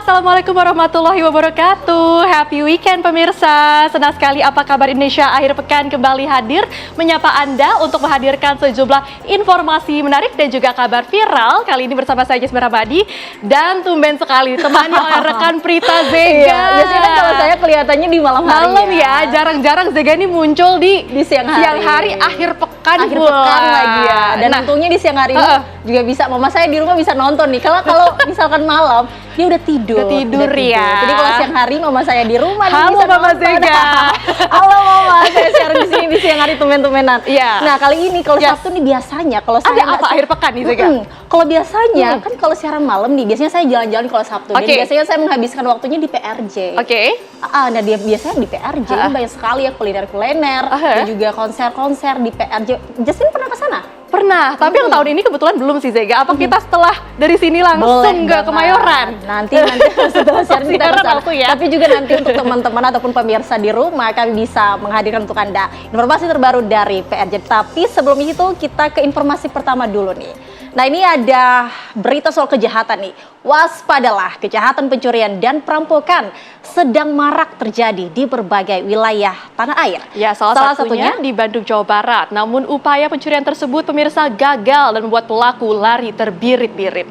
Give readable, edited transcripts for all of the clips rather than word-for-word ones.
Assalamualaikum warahmatullahi wabarakatuh. Happy weekend pemirsa. Senang sekali apa kabar Indonesia akhir pekan kembali hadir menyapa Anda untuk menghadirkan sejumlah informasi menarik dan juga kabar viral. Kali ini bersama saya Jasmine Ramadi dan tumben sekali temani oleh rekan Prita Zega. Iya, biasanya kan kalau saya kelihatannya di malam hari. Malam ya, jarang-jarang Zega ini muncul di siang hari akhir pekan. Akhir pekan lagi ya. Dan untungnya di siang hari ini juga bisa mama saya di rumah bisa nonton nih. Kalau misalkan malam dia udah tidur ya. Jadi kalau siang hari mama saya di rumah. Halo bisa Mama nonton. Zega. Halo Mama, saya siaran di sini di siang hari tumen-tumenan. Iya. Nah kali ini kalau Sabtu nih biasanya kalau saya ada apa akhir pekan nih Zega? Kalau biasanya kan kalau siaran malam nih biasanya saya jalan-jalan kalau Sabtu. Dan biasanya saya menghabiskan waktunya di PRJ. Nah dia biasanya di PRJ banyak sekali ya kuliner-kuliner dan juga konser-konser di PRJ. Justin pernah ke sana? Pernah, tapi yang tahun ini kebetulan belum sih Zega. Apa kita setelah dari sini langsung ke Kemayoran? Nanti setelah siaran kita kesana. Ya. Tapi juga nanti untuk teman-teman ataupun pemirsa di rumah kami bisa menghadirkan untuk Anda informasi terbaru dari PRJ. Tapi sebelum itu kita ke informasi pertama dulu nih. Nah ini ada berita soal kejahatan nih. Waspadalah, kejahatan pencurian dan perampokan sedang marak terjadi di berbagai wilayah tanah air. Ya, salah satunya di Bandung, Jawa Barat. Namun upaya pencurian tersebut pemirsa gagal dan membuat pelaku lari terbirit-birit.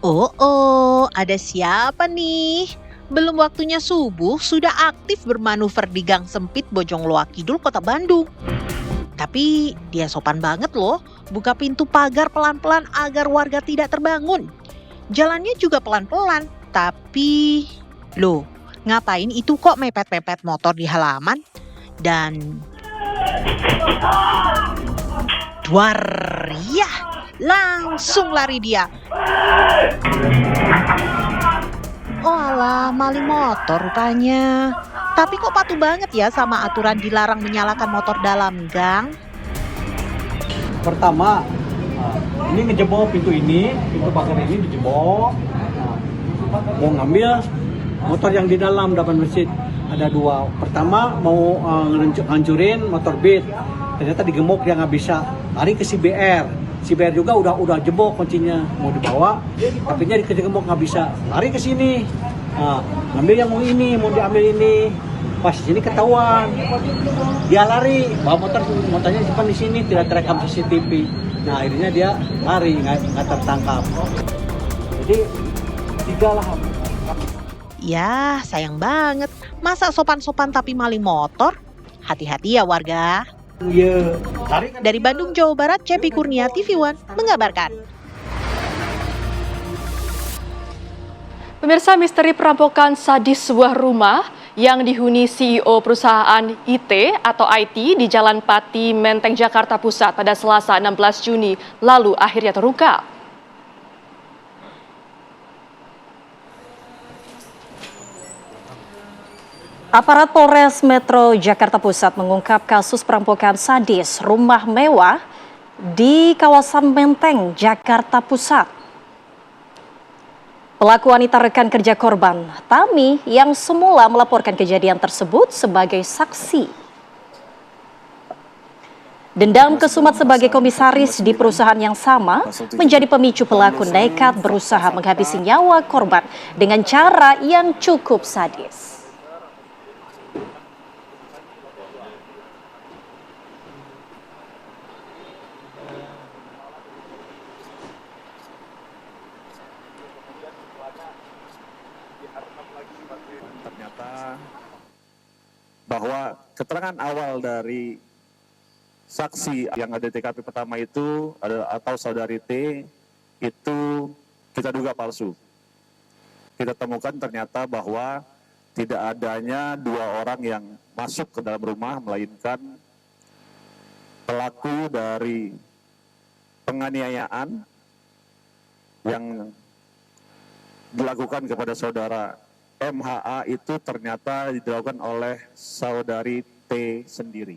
Oh, ada siapa nih? Belum waktunya subuh, sudah aktif bermanuver di gang sempit Bojongloa Kidul, Kota Bandung. Tapi dia sopan banget loh, buka pintu pagar pelan-pelan agar warga tidak terbangun. Jalannya juga pelan-pelan, tapi loh, ngapain itu kok mepet-mepet motor di halaman? Dan duar, ya, langsung lari dia. Oh alah, maling motor rupanya. Tapi kok patuh banget ya sama aturan dilarang menyalakan motor dalam gang? Pertama, ini ngejebol pintu pagar ini dijebol. Mau ngambil motor yang di dalam depan masjid. Ada dua. Pertama mau ngancurin motor Beat. Ternyata digemuk dia nggak bisa. Lari ke CBR. CBR juga udah jebol kuncinya, mau dibawa, tapi dia digemuk nggak bisa. Lari ke sini. Ngambil yang mau diambil ini. Pas di sini ketahuan. Dia lari, bawa motornya simpan di sini, tidak terekam CCTV. Nah, akhirnya dia lari, nggak tertangkap. Jadi 3 lah. Ya, sayang banget. Masa sopan-sopan tapi maling motor? Hati-hati ya warga. Iya. Dari Bandung, Jawa Barat, Cepi Kurnia, TV One mengabarkan. Pemirsa, misteri perampokan sadis sebuah rumah yang dihuni CEO perusahaan IT atau IT di Jalan Pati, Menteng, Jakarta Pusat pada Selasa 16 Juni lalu akhirnya terungkap. Aparat Polres Metro Jakarta Pusat mengungkap kasus perampokan sadis rumah mewah di kawasan Menteng, Jakarta Pusat. Pelaku wanita rekan kerja korban, Tami, yang semula melaporkan kejadian tersebut sebagai saksi. Dendam kesumat sebagai komisaris di perusahaan yang sama menjadi pemicu pelaku nekat berusaha menghabisi nyawa korban dengan cara yang cukup sadis. Ternyata bahwa keterangan awal dari saksi yang ada di TKP pertama itu atau saudari T itu kita duga palsu. Kita temukan ternyata bahwa tidak adanya 2 orang yang masuk ke dalam rumah, melainkan pelaku dari penganiayaan yang dilakukan kepada saudara MHA itu ternyata dilakukan oleh saudari T sendiri.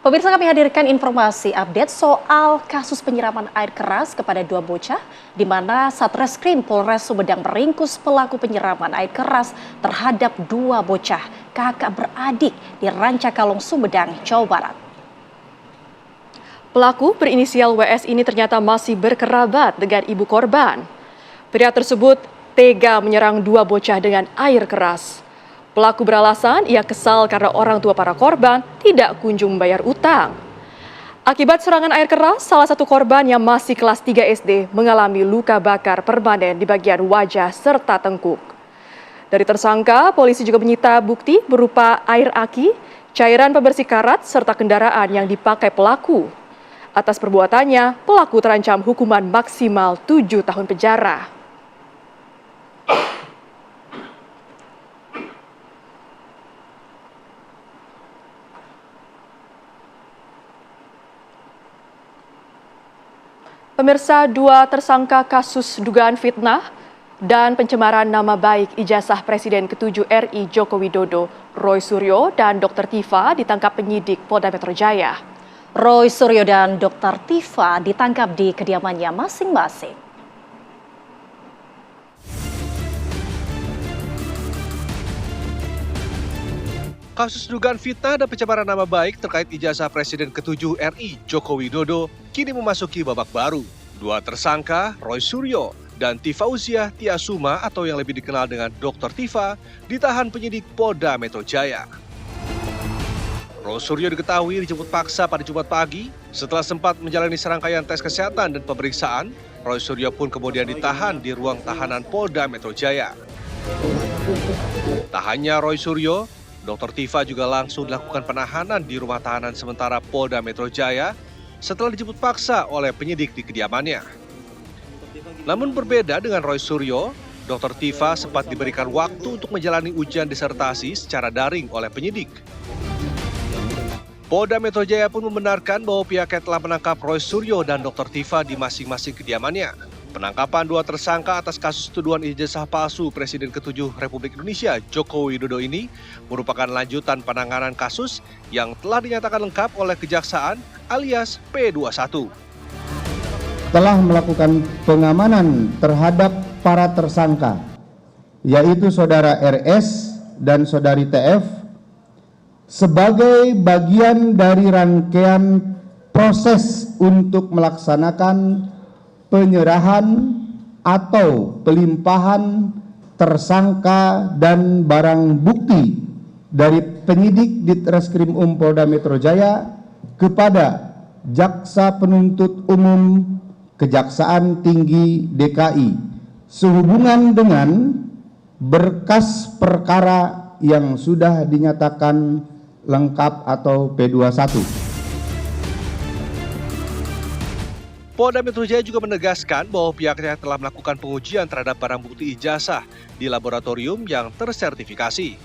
Pemirsa, kami hadirkan informasi update soal kasus penyiraman air keras kepada 2 bocah, di mana Satreskrim Polres Sumedang meringkus pelaku penyiraman air keras terhadap 2 bocah kakak beradik di Rancakalong, Sumedang, Jawa Barat. Pelaku berinisial WS ini ternyata masih berkerabat dengan ibu korban. Pria tersebut tega menyerang dua bocah dengan air keras. Pelaku beralasan ia kesal karena orang tua para korban tidak kunjung membayar utang. Akibat serangan air keras, salah satu korban yang masih kelas 3 SD mengalami luka bakar permanen di bagian wajah serta tengkuk. Dari tersangka, polisi juga menyita bukti berupa air aki, cairan pembersih karat, serta kendaraan yang dipakai pelaku. Atas perbuatannya, pelaku terancam hukuman maksimal 7 tahun penjara. Pemirsa, dua tersangka kasus dugaan fitnah dan pencemaran nama baik ijazah Presiden ke-7 RI Joko Widodo, Roy Suryo dan Dr. Tifa ditangkap penyidik Polda Metro Jaya. Roy Suryo dan Dr. Tifa ditangkap di kediamannya masing-masing. Kasus dugaan fitnah dan pencemaran nama baik terkait ijazah Presiden ke-7 RI Joko Widodo kini memasuki babak baru. Dua tersangka, Roy Suryo dan Tifa Uziah Tiasuma atau yang lebih dikenal dengan Dr. Tifa, ditahan penyidik Polda Metro Jaya. Roy Suryo diketahui dijemput paksa pada Jumat pagi. Setelah sempat menjalani serangkaian tes kesehatan dan pemeriksaan, Roy Suryo pun kemudian ditahan di ruang tahanan Polda Metro Jaya. Tak hanya Roy Suryo, Dr. Tifa juga langsung dilakukan penahanan di rumah tahanan sementara Polda Metro Jaya setelah dijemput paksa oleh penyidik di kediamannya. Namun berbeda dengan Roy Suryo, Dr. Tifa sempat diberikan waktu untuk menjalani ujian disertasi secara daring oleh penyidik. Polda Metro Jaya pun membenarkan bahwa pihaknya telah menangkap Roy Suryo dan Dr. Tifa di masing-masing kediamannya. Penangkapan dua tersangka atas kasus tuduhan ijazah palsu Presiden ke-7 Republik Indonesia Joko Widodo ini merupakan lanjutan penanganan kasus yang telah dinyatakan lengkap oleh Kejaksaan alias P21. Telah melakukan pengamanan terhadap para tersangka, yaitu Saudara RS dan Saudari TF, sebagai bagian dari rangkaian proses untuk melaksanakan penyerahan atau pelimpahan tersangka dan barang bukti dari penyidik di Treskrim Polda Metro Jaya kepada Jaksa Penuntut Umum Kejaksaan Tinggi DKI sehubungan dengan berkas perkara yang sudah dinyatakan lengkap atau P21. Polda Metro Jaya juga menegaskan bahwa pihaknya telah melakukan pengujian terhadap barang bukti ijazah di laboratorium yang tersertifikasi.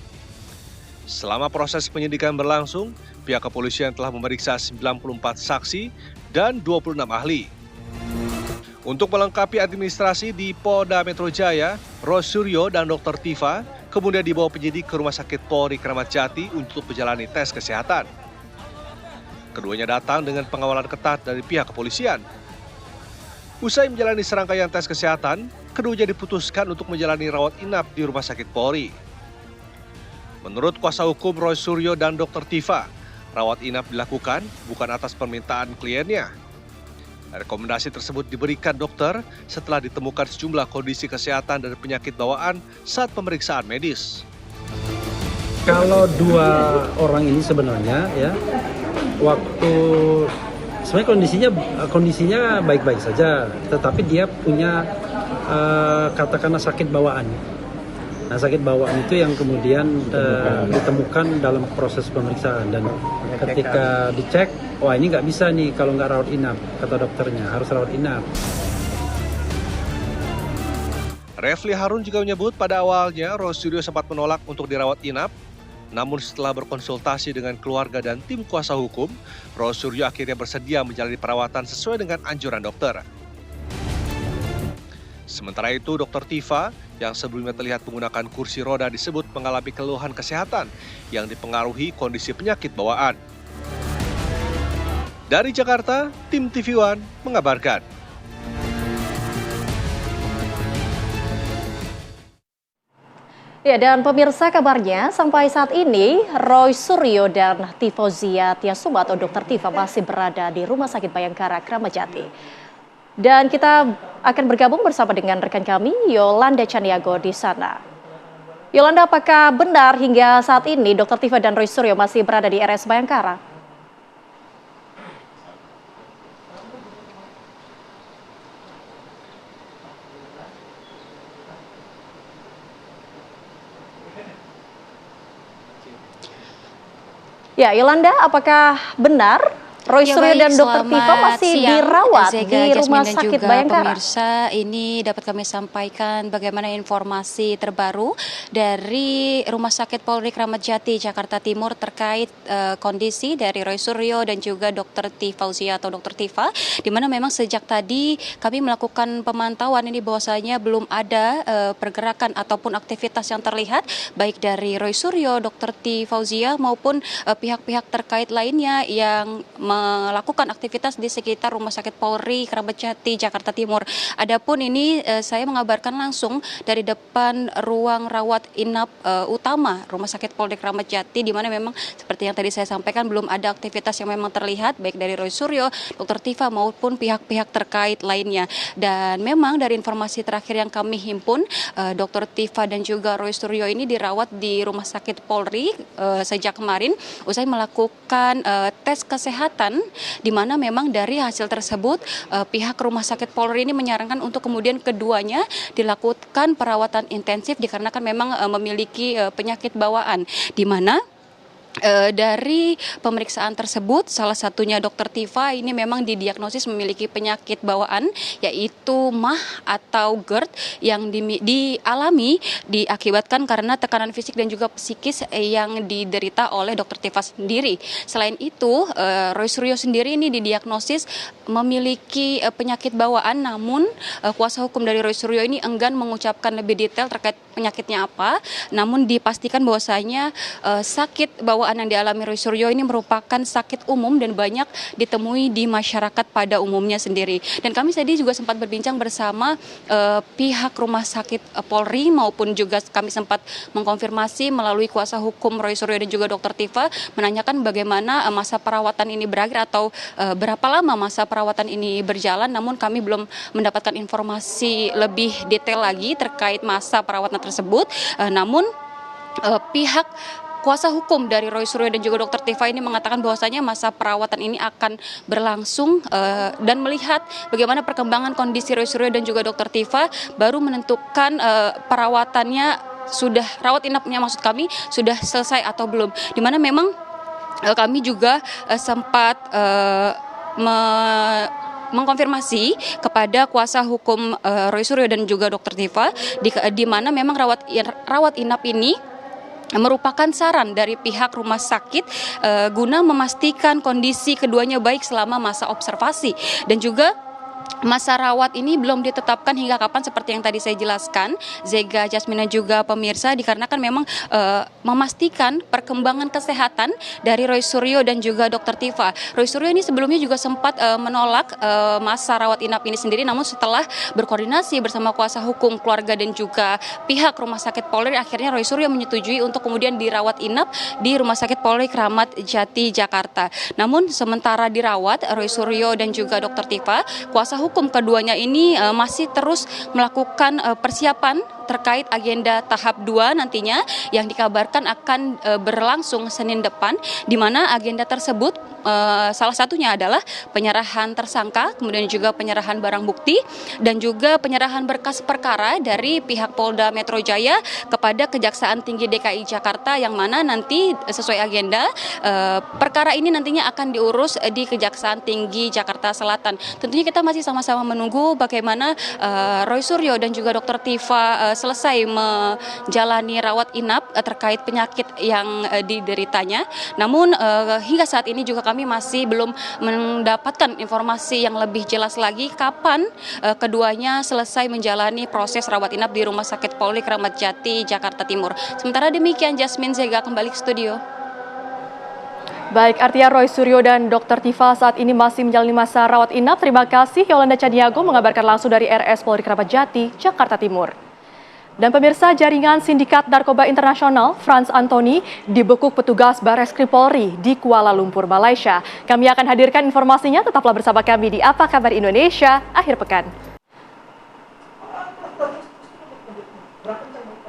Selama proses penyidikan berlangsung, pihak kepolisian telah memeriksa 94 saksi dan 26 ahli. Untuk melengkapi administrasi di Polda Metro Jaya, Roy Suryo dan Dr. Tifa kemudian dibawa penyidik ke Rumah Sakit Polri Kramat Jati untuk menjalani tes kesehatan. Keduanya datang dengan pengawalan ketat dari pihak kepolisian. Usai menjalani serangkaian tes kesehatan, keduanya diputuskan untuk menjalani rawat inap di Rumah Sakit Polri. Menurut kuasa hukum Roy Suryo dan Dr. Tifa, rawat inap dilakukan bukan atas permintaan kliennya. Rekomendasi tersebut diberikan dokter setelah ditemukan sejumlah kondisi kesehatan dan penyakit bawaan saat pemeriksaan medis. Kalau dua orang ini sebenarnya ya, waktu sebenarnya kondisinya baik-baik saja, tetapi dia punya katakanlah sakit bawaan. Nah, sakit bawaan itu yang kemudian ditemukan dalam proses pemeriksaan, dan ketika dicek, wah ini nggak bisa nih kalau nggak rawat inap, kata dokternya harus rawat inap. Refli Harun juga menyebut pada awalnya Roy Suryo sempat menolak untuk dirawat inap, namun setelah berkonsultasi dengan keluarga dan tim kuasa hukum, Roy Suryo akhirnya bersedia menjalani perawatan sesuai dengan anjuran dokter. Sementara itu, Dr. Tifa yang sebelumnya terlihat menggunakan kursi roda disebut mengalami keluhan kesehatan yang dipengaruhi kondisi penyakit bawaan. Dari Jakarta, tim TV One mengabarkan. Ya, dan pemirsa kabarnya sampai saat ini Roy Suryo dan Tifozia Tiasuma atau Dr. Tifa masih berada di Rumah Sakit Bayangkara Kramat Jati. Dan kita akan bergabung bersama dengan rekan kami Yolanda Chaniago di sana. Yolanda, apakah benar hingga saat ini Dr. Tifa dan Roy Suryo masih berada di RS Bayangkara? Ya, Yolanda, apakah benar Roy Suryo dan Dr. Tifa masih dirawat di Rumah Sakit Bayangkara? Pemirsa, ini dapat kami sampaikan bagaimana informasi terbaru dari Rumah Sakit Polri Kramat Jati, Jakarta Timur terkait kondisi dari Roy Suryo dan juga Dr. Tifauzia atau Dr. Tifa, di mana memang sejak tadi kami melakukan pemantauan ini bahwasanya belum ada pergerakan ataupun aktivitas yang terlihat baik dari Roy Suryo, Dr. Tifauzia maupun pihak-pihak terkait lainnya yang melakukan aktivitas di sekitar Rumah Sakit Polri Kramat Jati, Jakarta Timur. Adapun ini saya mengabarkan langsung dari depan ruang rawat inap utama Rumah Sakit Polri Kramat Jati, di mana memang seperti yang tadi saya sampaikan belum ada aktivitas yang memang terlihat baik dari Roy Suryo, Dr. Tifa maupun pihak-pihak terkait lainnya. Dan memang dari informasi terakhir yang kami himpun, Dr. Tifa dan juga Roy Suryo ini dirawat di Rumah Sakit Polri sejak kemarin usai melakukan tes kesehatan, di mana memang dari hasil tersebut pihak Rumah Sakit Polri ini menyarankan untuk kemudian keduanya dilakukan perawatan intensif dikarenakan memang memiliki penyakit bawaan, di mana dari pemeriksaan tersebut salah satunya Dr. Tifa ini memang didiagnosis memiliki penyakit bawaan yaitu MAH atau GERD yang dialami diakibatkan karena tekanan fisik dan juga psikis yang diderita oleh Dr. Tifa sendiri. Selain itu Roy Suryo sendiri ini didiagnosis memiliki penyakit bawaan, namun kuasa hukum dari Roy Suryo ini enggan mengucapkan lebih detail terkait penyakitnya apa, namun dipastikan bahwasanya sakit bawaan yang dialami Roy Suryo ini merupakan sakit umum dan banyak ditemui di masyarakat pada umumnya sendiri. Dan kami tadi juga sempat berbincang bersama pihak Rumah Sakit Polri maupun juga kami sempat mengkonfirmasi melalui kuasa hukum Roy Suryo dan juga Dr. Tifa menanyakan bagaimana masa perawatan ini berakhir atau berapa lama masa perawatan ini berjalan, namun kami belum mendapatkan informasi lebih detail lagi terkait masa perawatan tersebut. Namun pihak kuasa hukum dari Roy Suryo dan juga Dr. Tifa ini mengatakan bahwasanya masa perawatan ini akan berlangsung dan melihat bagaimana perkembangan kondisi Roy Suryo dan juga Dr. Tifa baru menentukan perawatannya sudah rawat inapnya maksud kami sudah selesai atau belum. Di mana memang kami juga sempat mengkonfirmasi kepada kuasa hukum Roy Suryo dan juga Dr. Tifa di mana memang rawat inap ini merupakan saran dari pihak rumah sakit guna memastikan kondisi keduanya baik selama masa observasi, dan juga masa rawat ini belum ditetapkan hingga kapan seperti yang tadi saya jelaskan, Zega, Jasmine, juga pemirsa, dikarenakan memang memastikan perkembangan kesehatan dari Roy Suryo dan juga Dr. Tifa. Roy Suryo ini sebelumnya juga sempat menolak masa rawat inap ini sendiri, namun setelah berkoordinasi bersama kuasa hukum, keluarga dan juga pihak Rumah Sakit Polri, akhirnya Roy Suryo menyetujui untuk kemudian dirawat inap di Rumah Sakit Polri Kramat Jati, Jakarta. Namun sementara dirawat Roy Suryo dan juga Dr. Tifa, kuasa hukum keduanya ini masih terus melakukan persiapan terkait agenda tahap 2 nantinya yang dikabarkan akan berlangsung Senin depan, di mana agenda tersebut salah satunya adalah penyerahan tersangka, kemudian juga penyerahan barang bukti dan juga penyerahan berkas perkara dari pihak Polda Metro Jaya kepada Kejaksaan Tinggi DKI Jakarta, yang mana nanti sesuai agenda perkara ini nantinya akan diurus di Kejaksaan Tinggi Jakarta Selatan. Tentunya kita masih sama-sama menunggu bagaimana Roy Suryo dan juga Dr. Tifa selesai menjalani rawat inap terkait penyakit yang dideritanya. Namun hingga saat ini juga kami masih belum mendapatkan informasi yang lebih jelas lagi kapan keduanya selesai menjalani proses rawat inap di Rumah Sakit Polri Kramat Jati, Jakarta Timur. Sementara demikian, Jasmine, Zega kembali ke studio. Baik, artinya Roy Suryo dan Dr. Tifa saat ini masih menjalani masa rawat inap. Terima kasih Yolanda Chaniago mengabarkan langsung dari RS Polri Kramat Jati, Jakarta Timur. Dan pemirsa, jaringan sindikat narkoba internasional Frans Anthony dibekuk petugas Barreskrim Polri di Kuala Lumpur, Malaysia. Kami akan hadirkan informasinya, tetaplah bersama kami di Apa Kabar Indonesia akhir pekan.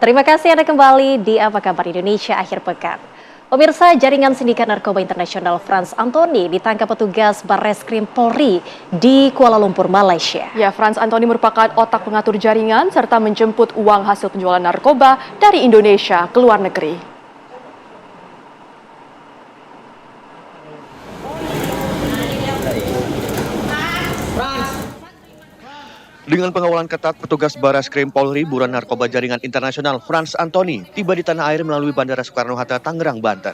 Terima kasih Anda kembali di Apa Kabar Indonesia akhir pekan. Pemirsa, jaringan sindikat narkoba internasional Frans Anthony ditangkap petugas Barreskrim Polri di Kuala Lumpur, Malaysia. Ya, Frans Anthony merupakan otak pengatur jaringan serta menjemput uang hasil penjualan narkoba dari Indonesia ke luar negeri. Dengan pengawalan ketat, petugas Barreskrim Polri buron narkoba jaringan internasional Frans Anthony tiba di tanah air melalui Bandara Soekarno-Hatta, Tangerang, Banten.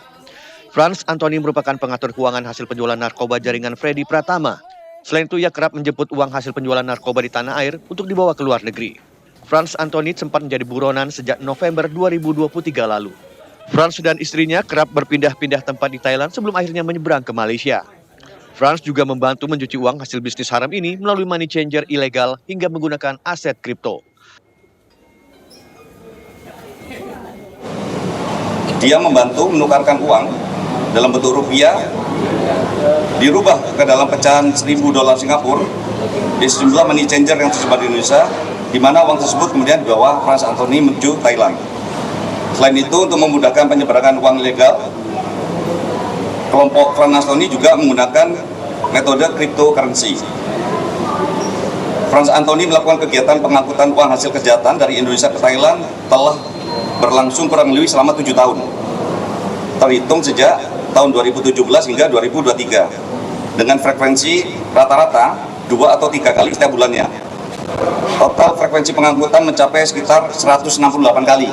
Frans Anthony merupakan pengatur keuangan hasil penjualan narkoba jaringan Freddy Pratama. Selain itu, ia kerap menjemput uang hasil penjualan narkoba di tanah air untuk dibawa ke luar negeri. Frans Anthony sempat menjadi buronan sejak November 2023 lalu. Frans dan istrinya kerap berpindah-pindah tempat di Thailand sebelum akhirnya menyeberang ke Malaysia. Frans juga membantu mencuci uang hasil bisnis haram ini melalui money changer ilegal hingga menggunakan aset kripto. Dia membantu menukarkan uang dalam bentuk rupiah, dirubah ke dalam pecahan $1.000 Singapura di sejumlah money changer yang tersebar di Indonesia, di mana uang tersebut kemudian dibawa Frans Anthony menuju Thailand. Selain itu, untuk memudahkan penyebaran uang ilegal, kelompok Frans Anthony juga menggunakan metode cryptocurrency. Frans Anthony melakukan kegiatan pengangkutan uang hasil kejahatan dari Indonesia ke Thailand telah berlangsung kurang lebih selama 7 tahun. Terhitung sejak tahun 2017 hingga 2023. Dengan frekuensi rata-rata 2 atau 3 kali setiap bulannya. Total frekuensi pengangkutan mencapai sekitar 168 kali.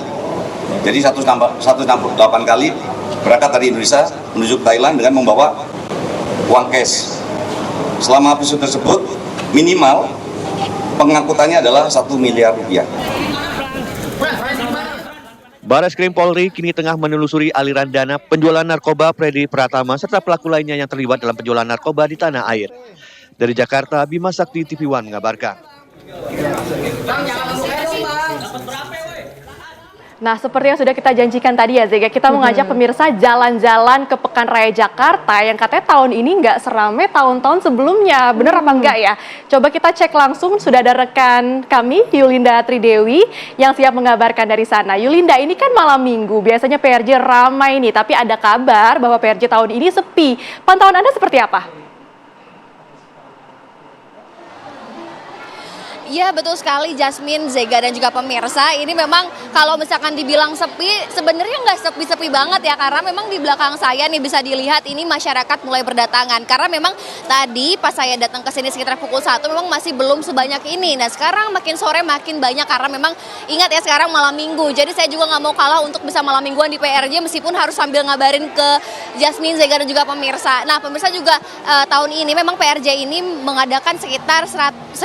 Jadi 168 kali berangkat dari Indonesia menuju Thailand dengan membawa uang cash. Selama episode tersebut, minimal pengangkutannya adalah 1 miliar rupiah. Barreskrim Polri kini tengah menelusuri aliran dana penjualan narkoba Freddy Pratama serta pelaku lainnya yang terlibat dalam penjualan narkoba di tanah air. Dari Jakarta, Bima Sakti TV One mengabarkan. Nah, seperti yang sudah kita janjikan tadi ya Zega, kita mengajak pemirsa jalan-jalan ke Pekan Raya Jakarta yang katanya tahun ini nggak serame tahun-tahun sebelumnya. Bener apa enggak ya? Coba kita cek langsung, sudah ada rekan kami, Yulinda Tridewi, yang siap mengabarkan dari sana. Yulinda, ini kan malam minggu, biasanya PRJ ramai nih, tapi ada kabar bahwa PRJ tahun ini sepi. Pantauan Anda seperti apa? Iya betul sekali Jasmine, Zega dan juga pemirsa. Ini memang kalau misalkan dibilang sepi, sebenarnya nggak sepi-sepi banget ya. Karena memang di belakang saya nih bisa dilihat ini masyarakat mulai berdatangan. Karena memang tadi pas saya datang ke sini sekitar pukul 1 memang masih belum sebanyak ini. Nah sekarang makin sore makin banyak karena memang ingat ya sekarang malam minggu. Jadi saya juga nggak mau kalah untuk bisa malam mingguan di PRJ meskipun harus sambil ngabarin ke Jasmine, Zega dan juga pemirsa. Nah pemirsa juga tahun ini memang PRJ ini mengadakan sekitar 1.800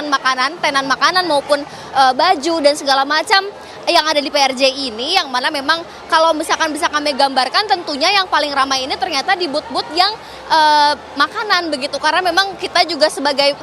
tenan makanan maupun baju dan segala macam yang ada di PRJ ini, yang mana memang kalau misalkan bisa kami gambarkan tentunya yang paling ramai ini ternyata di booth-booth yang makanan begitu, karena memang kita juga sebagai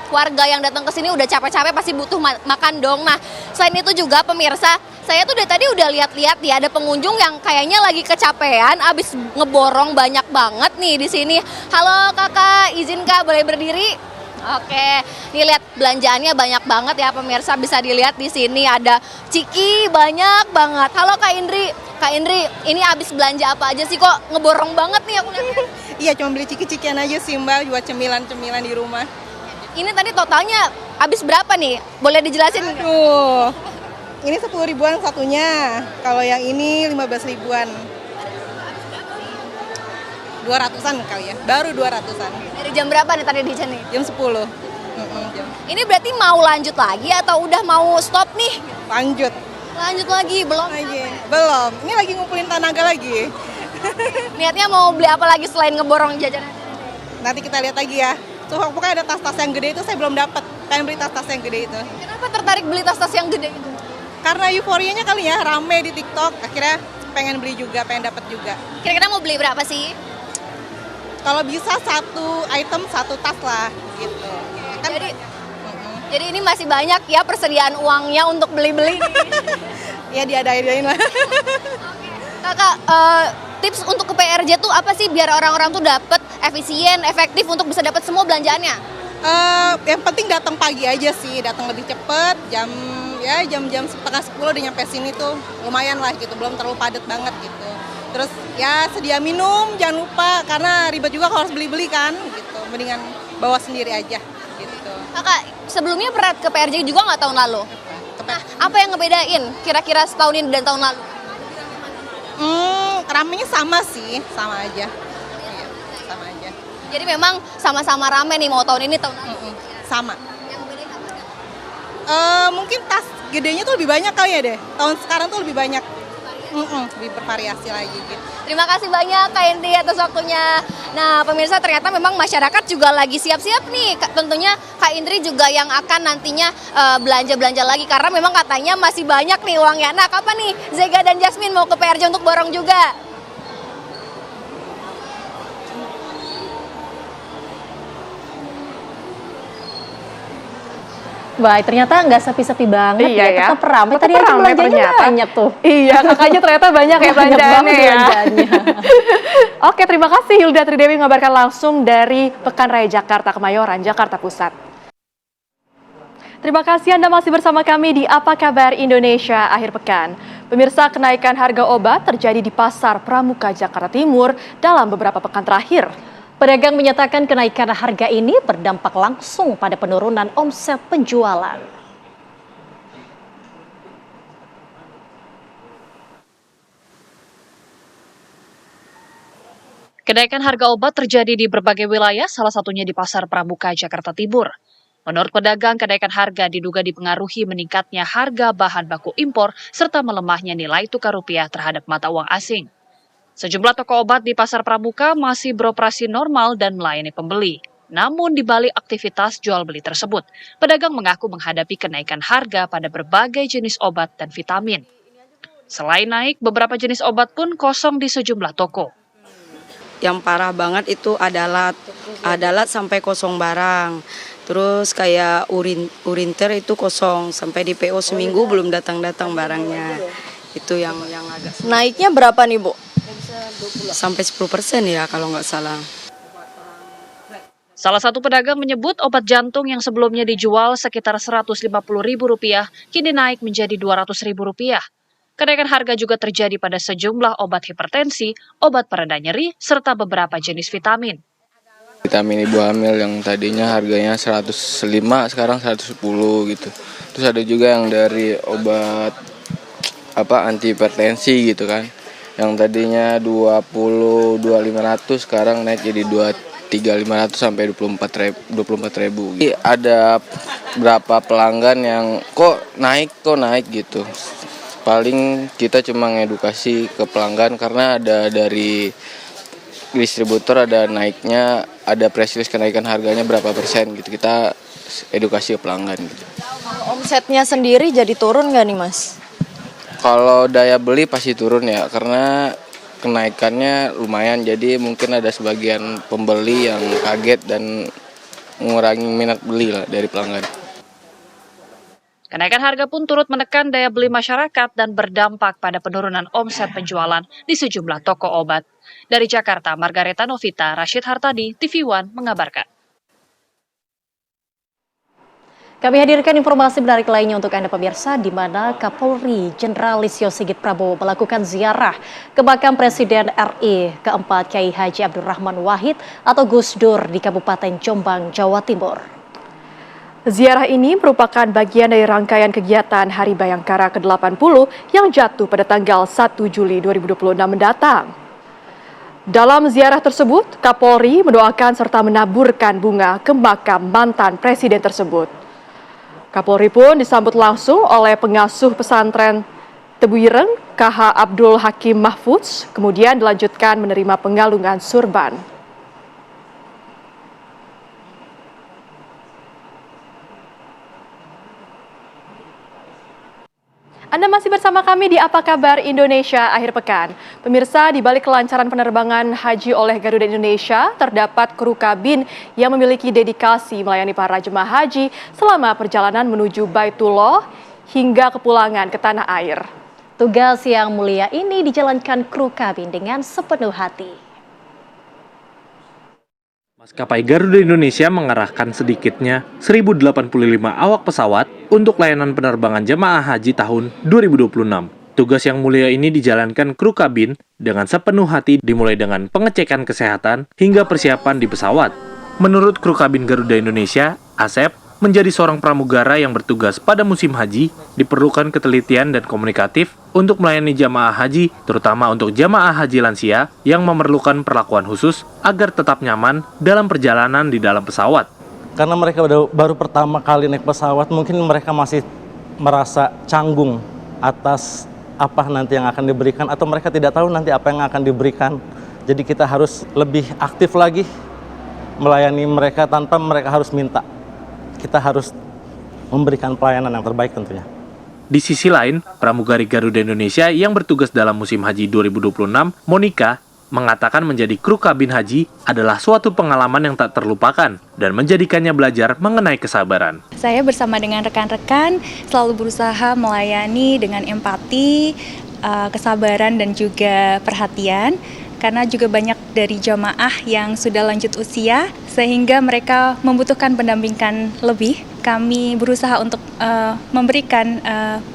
warga yang datang ke sini udah capek-capek pasti butuh makan dong. Nah selain itu juga pemirsa, saya tuh dari tadi udah lihat-lihat ya ada pengunjung yang kayaknya lagi kecapean abis ngeborong banyak banget nih di sini. Halo kakak, izin kak boleh berdiri? Oke, nih lihat belanjaannya banyak banget ya pemirsa, bisa dilihat di sini ada ciki banyak banget. Halo Kak Indri, ini habis belanja apa aja sih kok ngeborong banget nih aku lihat? Iya cuma beli ciki-cikian aja sih Mbak, buat cemilan-cemilan di rumah. Ini tadi totalnya habis berapa nih? Boleh dijelasin? Aduh, ini 10 ribuan satunya, kalau yang ini 15 ribuan. 200-an kali ya, baru 200-an. Dari jam berapa nih tadi di sini? Jam 10. Ini berarti mau lanjut lagi atau udah mau stop nih? Lanjut lagi, belum? Belum, ini lagi ngumpulin tenaga lagi. Niatnya mau beli apa lagi selain ngeborong jajanan? Nanti kita lihat lagi ya. Tuh pokoknya ada tas-tas yang gede itu saya belum dapat. Pengen beli tas-tas yang gede itu. Kenapa tertarik beli tas-tas yang gede itu? Karena euforianya kali ya, rame di TikTok. Akhirnya pengen beli juga, pengen dapat juga. Kira-kira mau beli berapa sih? Kalau bisa satu item satu tas lah gitu. Kan Jadi ini masih banyak ya persediaan uangnya untuk beli-beli. Ya diadain lah. Kakak, tips untuk ke PRJ tuh apa sih biar orang-orang tuh dapat efisien, efektif untuk bisa dapat semua belanjaannya? Yang penting datang pagi aja sih, datang lebih cepet, jam 9:30 udah nyampe sini tuh lumayan lah gitu, belum terlalu padat banget gitu. Terus ya sedia minum, jangan lupa karena ribet juga kalau harus beli-beli kan gitu, mendingan bawa sendiri aja gitu. Kakak, sebelumnya pernah ke PRJ juga nggak tahun lalu? Nah, apa yang ngebedain kira-kira setahun ini dan tahun lalu? Ramenya sama sih, sama aja. Iya, sama aja. Jadi memang sama-sama rame nih mau tahun ini tahun lalu. Sama. Mungkin tas gedenya tuh lebih banyak kali ya deh. Tahun sekarang tuh lebih banyak. Lebih bervariasi lagi gitu. Terima kasih banyak Kak Indri atas waktunya. Nah pemirsa, ternyata memang masyarakat juga lagi siap-siap nih. Tentunya Kak Indri juga yang akan nantinya belanja-belanja lagi. Karena memang katanya masih banyak nih uangnya. Nah kapan nih Zega dan Jasmine mau ke PRJ untuk borong juga? Baik, ternyata nggak sepi-sepi banget Iya ya. tetap ramai. Tetap Tadi aja ramai belanjanya ternyata. banyak tuh. Iya, kakaknya ternyata banyak ya Banyak banget belanjaannya ya. belanjaannya. Oke, terima kasih Hilda Tridewi mengabarkan langsung dari Pekan Raya Jakarta Kemayoran, Jakarta Pusat. Terima kasih Anda masih bersama kami di Apa Kabar Indonesia Akhir Pekan. Pemirsa, kenaikan harga obat terjadi di Pasar Pramuka Jakarta Timur dalam beberapa pekan terakhir. Pedagang menyatakan kenaikan harga ini berdampak langsung pada penurunan omset penjualan. Kenaikan harga obat terjadi di berbagai wilayah, salah satunya di Pasar Pramuka, Jakarta Timur. Menurut pedagang, kenaikan harga diduga dipengaruhi meningkatnya harga bahan baku impor serta melemahnya nilai tukar rupiah terhadap mata uang asing. Sejumlah toko obat di Pasar Pramuka masih beroperasi normal dan melayani pembeli. Namun di balik aktivitas jual beli tersebut, pedagang mengaku menghadapi kenaikan harga pada berbagai jenis obat dan vitamin. Selain naik, beberapa jenis obat pun kosong di sejumlah toko. Yang parah banget itu adalat sampai kosong barang. Terus kayak urinter itu kosong, sampai di PO seminggu belum datang-datang barangnya. Itu yang agak Naiknya berapa nih Bu? sampai 10% ya kalau nggak salah. Salah satu pedagang menyebut obat jantung yang sebelumnya dijual sekitar Rp150.000 kini naik menjadi Rp200.000. Kenaikan harga juga terjadi pada sejumlah obat hipertensi, obat pereda nyeri, serta beberapa jenis vitamin. Vitamin ibu hamil yang tadinya harganya 105 sekarang 110 gitu. Terus ada juga yang dari obat anti hipertensi gitu kan. Yang tadinya 22.500 sekarang naik jadi 23.500 sampai 24.000. Ada berapa pelanggan yang kok naik gitu. Paling kita cuma ngedukasi ke pelanggan karena ada dari distributor ada naiknya, ada press list kenaikan harganya berapa persen gitu. Kita edukasi ke pelanggan gitu. Omsetnya sendiri jadi turun nggak nih Mas? Kalau daya beli pasti turun ya, karena kenaikannya lumayan. Jadi mungkin ada sebagian pembeli yang kaget dan mengurangi minat beli lah dari pelanggan. Kenaikan harga pun turut menekan daya beli masyarakat dan berdampak pada penurunan omset penjualan di sejumlah toko obat. Dari Jakarta, Margareta Novita, Rashid Hartadi, TV One mengabarkan. Kami hadirkan informasi menarik lainnya untuk Anda pemirsa, di mana Kapolri Jenderal Listio Sigit Prabowo melakukan ziarah ke makam Presiden RI keempat Kiai Haji Abdurrahman Wahid atau Gus Dur di Kabupaten Jombang, Jawa Timur. Ziarah ini merupakan bagian dari rangkaian kegiatan Hari Bayangkara ke-80 yang jatuh pada tanggal 1 Juli 2026 mendatang. Dalam ziarah tersebut, Kapolri mendoakan serta menaburkan bunga ke makam mantan presiden tersebut. Kapolri pun disambut langsung oleh pengasuh pesantren Tebuireng, KH Abdul Hakim Mahfudz, kemudian dilanjutkan menerima penggalungan surban. Anda masih bersama kami di Apa Kabar Indonesia akhir pekan. Pemirsa, di balik kelancaran penerbangan haji oleh Garuda Indonesia, terdapat kru kabin yang memiliki dedikasi melayani para jemaah haji selama perjalanan menuju Baitullah hingga kepulangan ke tanah air. Tugas yang mulia ini dijalankan kru kabin dengan sepenuh hati. Maskapai Garuda Indonesia mengerahkan sedikitnya 1.085 awak pesawat untuk layanan penerbangan jemaah haji tahun 2026. Tugas yang mulia ini dijalankan kru kabin dengan sepenuh hati, dimulai dengan pengecekan kesehatan hingga persiapan di pesawat. Menurut kru kabin Garuda Indonesia, Asep, menjadi seorang pramugara yang bertugas pada musim haji, diperlukan ketelitian dan komunikatif untuk melayani jamaah haji, terutama untuk jamaah haji lansia yang memerlukan perlakuan khusus agar tetap nyaman dalam perjalanan di dalam pesawat. Karena mereka baru pertama kali naik pesawat, mungkin mereka masih merasa canggung atas apa nanti yang akan diberikan, atau mereka tidak tahu nanti apa yang akan diberikan. Jadi kita harus lebih aktif lagi melayani mereka tanpa mereka harus minta. Kita harus memberikan pelayanan yang terbaik tentunya. Di sisi lain, pramugari Garuda Indonesia yang bertugas dalam musim haji 2026, Monica, mengatakan menjadi kru kabin haji adalah suatu pengalaman yang tak terlupakan dan menjadikannya belajar mengenai kesabaran. Saya bersama dengan rekan-rekan selalu berusaha melayani dengan empati, kesabaran dan juga perhatian. Karena juga banyak dari jamaah yang sudah lanjut usia, sehingga mereka membutuhkan pendampingan lebih. Kami berusaha untuk memberikan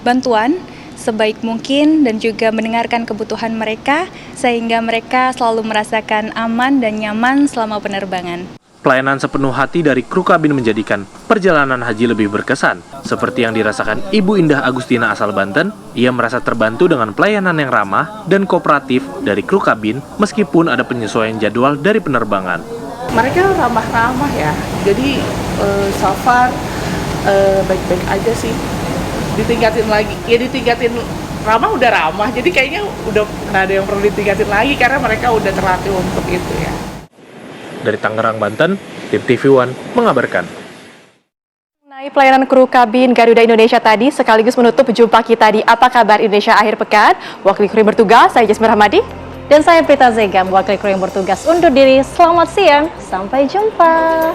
bantuan sebaik mungkin dan juga mendengarkan kebutuhan mereka, sehingga mereka selalu merasakan aman dan nyaman selama penerbangan. Pelayanan sepenuh hati dari kru kabin menjadikan perjalanan haji lebih berkesan. Seperti yang dirasakan Ibu Indah Agustina asal Banten, ia merasa terbantu dengan pelayanan yang ramah dan kooperatif dari kru kabin meskipun ada penyesuaian jadwal dari penerbangan. Mereka ramah-ramah ya, jadi so far baik-baik aja sih. Ditingkatin lagi, ya ditingkatin ramah udah ramah, jadi kayaknya udah nggak ada yang perlu ditingkatin lagi karena mereka udah terlatih untuk itu ya. Dari Tangerang, Banten, tim TV One mengabarkan. Mengenai pelayanan kru kabin Garuda Indonesia tadi sekaligus menutup jumpa kita di Apa Kabar Indonesia akhir pekan. Wakil kru yang bertugas, saya Jasmine Rahmadi. Dan saya Prita Zegam, wakil kru yang bertugas undur diri. Selamat siang, sampai jumpa.